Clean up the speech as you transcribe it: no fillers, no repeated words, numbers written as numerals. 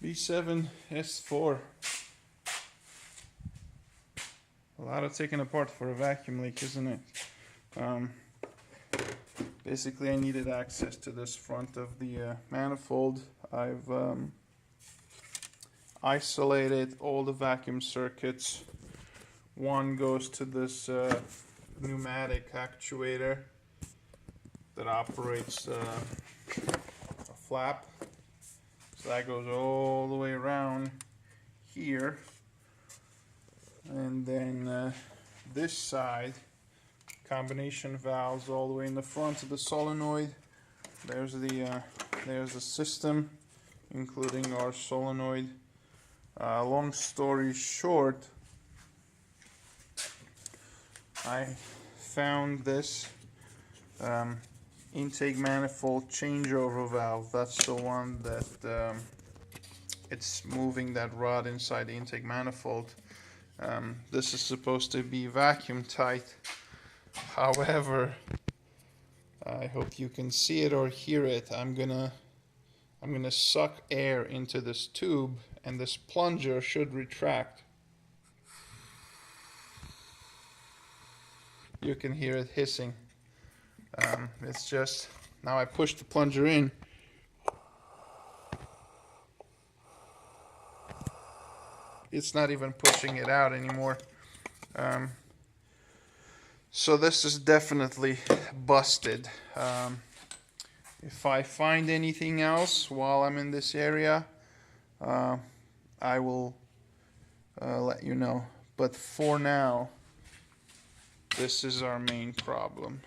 B7 S4. A lot of taking apart for a vacuum leak, isn't it? Basically, I needed access to this front of the manifold. I've isolated all the vacuum circuits. One goes to this pneumatic actuator that operates a flap. So that goes all the way around here. And then this side, combination valves all the way in the front of the solenoid. There's the system, including our solenoid. Long story short, I found this intake manifold changeover valve. That's the one that it's moving that rod inside the intake manifold. This is supposed to be vacuum tight. However, I hope you can see it or hear it. I'm gonna suck air into this tube, and this plunger should retract. You can hear it hissing. It's just, now I push the plunger in. It's not even pushing it out anymore. So this is definitely busted. If I find anything else while I'm in this area, I will let you know. But for now, this is our main problem.